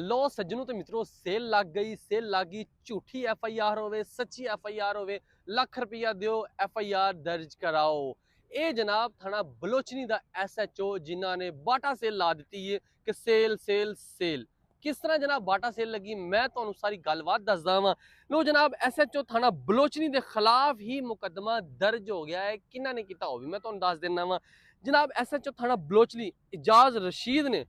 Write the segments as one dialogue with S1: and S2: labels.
S1: लो सज्जनों तो मित्रों सेल लग गई झूठी FIR होवे सच्ची FIR होवे लाख रुपया दियो FIR दर्ज कराओ। ये जनाब थाना बलोचनी दा SHO जिन्हां ने बाटा सेल ला दी है कि सेल सेल सेल। किस तरह जनाब बाटा सेल लगी मैं तुहानू सारी गलबात दसदा वां। लो जनाब SHO थाना बलोचनी के खिलाफ ही मुकदमा दर्ज हो गया है। किन्हां ने कीता होवे मैं तुहानू दस देना वां। जनाब SHO थाना बलोचनी इजाज रशीद ने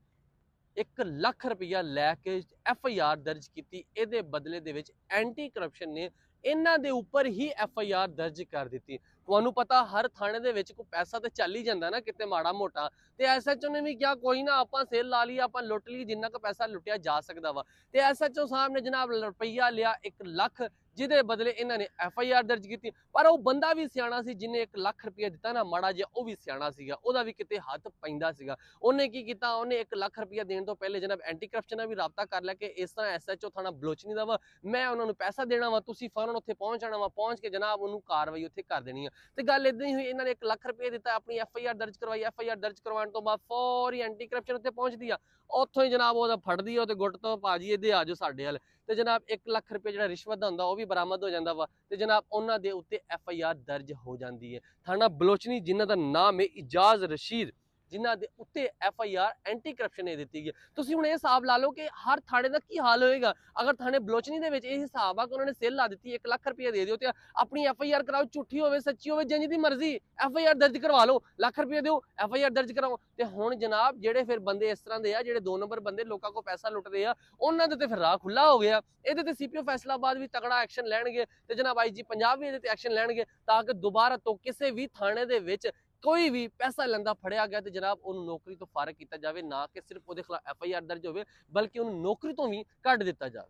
S1: 1 ਲੱਖ रुपया लैके FIR दर्ज की। ये बदले दे विच एंटी करप्शन ने इन्हां दे उपर ही FIR दर्ज कर दी। तुहानू पता हर थाने दे विच कोई पैसा तो चल ही जाता ना किते माड़ा मोटा, ते SHO ने भी क्या कोई ना आपां सेल ला ली आपां लुट ली जिन्ना का पैसा लुटिया जा सकता वा। ते SHO साहब ने जनाब रुपया लिया 1 ਲੱਖ जिहदे बदले इन्हां ने FIR दर्ज की। पर वो बंदा भी सियाणा सी जिन्हें 1 ਲੱਖ रुपया दिता ना माड़ा जिहा वो भी सियाणा सीगा, ओहदा भी किते हत्थ पैंदा सीगा। ਉਹਨੇ ਕੀ ਕੀਤਾ ਉਹਨੇ 1 ਲੱਖ ਰੁਪਇਆ ਦੇਣ ਤੋਂ ਪਹਿਲੇ ਜਨਾਬ ਐਂਟੀ ਕਰਪਸ਼ਨ ਨਾਲ ਵੀ ਰਾਬਤਾ ਕਰ ਲਿਆ ਕਿ ਇਸ ਤਰ੍ਹਾਂ SHO ਥਾਣਾ ਬਲੋਚਨੀ ਦਾ ਵਾ, ਮੈਂ ਉਹਨਾਂ ਨੂੰ ਪੈਸਾ ਦੇਣਾ ਵਾ, ਤੁਸੀਂ ਫੌਰਨ ਉੱਥੇ ਪਹੁੰਚ ਜਾਣਾ ਵਾ, ਪਹੁੰਚ ਕੇ ਜਨਾਬ ਉਹਨੂੰ ਕਾਰਵਾਈ ਉੱਥੇ ਕਰ ਦੇਣੀ ਆ। ਤੇ ਗੱਲ ਇਦਾਂ ਹੀ ਹੋਈ, ਇਹਨਾਂ ਨੇ 1 ਲੱਖ ਰੁਪਇਆ ਦਿੱਤਾ, ਆਪਣੀ FIR ਦਰਜ ਕਰਵਾਈ। FIR ਦਰਜ ਕਰਵਾਉਣ ਤੋਂ ਬਾਅਦ ਫੌਰੀ ਐਂਟੀ ਕਰਪਸ਼ਨ ਉੱਥੇ ਪਹੁੰਚਦੀ ਆ, ਉੱਥੋਂ ਹੀ ਜਨਾਬ ਉਹਦਾ ਫੜਦੀ ਆ ਤੇ ਗੁੱਟ ਤੋਂ ਭਾਜੀ ਇਹਦੇ ਆ ਜਾਓ ਸਾਡੇ ਵੱਲ, ਤੇ ਜਨਾਬ 1 ਲੱਖ ਰੁਪਇਆ ਜਿਹੜਾ ਰਿਸ਼ਵਤ ਦਾ ਹੁੰਦਾ ਉਹ ਵੀ ਬਰਾਮਦ ਹੋ ਜਾਂਦਾ ਵਾ, ਤੇ ਜਨਾਬ ਉਹਨਾਂ ਦੇ ਉੱਤੇ FIR ਦਰਜ ਹੋ ਜਾਂਦੀ ਹੈ। ਥਾਣਾ ਬਲੋਚਨੀ ਜਿਨ੍ਹਾਂ ਦਾ ਨਾਮ ਹੈ ਇਜਾਜ਼ ਰਸ਼ੀਦ, जिन्हां दे उत्ते FIR एंटी करप्शन दी गई। तुसीं हुण इह हिसाब ला लो कि हर थाने का की हाल होएगा अगर थाने बलोचनी दे विच इह हिसाब आ कि उन्होंने सेल ला दी 1 ਲੱਖ रुपया दे दिओ ते अपनी FIR कराओ, झूठी होवे सच्ची होवे जिंज दी मर्जी FIR दर्ज करवा लो, ਲੱਖ रुपया दिओ FIR दर्ज कराओ। ते हुण जनाब जेड़े फिर बंदे इस तरह दे आ जेड़े 2 नंबर बंदे लोकां को पैसा लुटदे आ उन्हां दे ते फिर राह खुला हो गया। इहदे ते CPO फैसलाबाद भी तगड़ा एक्शन लैणगे ते जनाब IG पंजाब भी इहदे ते एक्शन लैणगे ताकि दोबारा तो किसी भी थाने दे विच कोई भी पैसा लेंदा फड़िया गया तो जनाब उन्होंने नौकरी तो फारग किया जाए, ना कि सिर्फ वो खिलाफ FIR दर्ज हो बल्कि उन्होंने नौकरी तो भी कढ़ दिता जाए।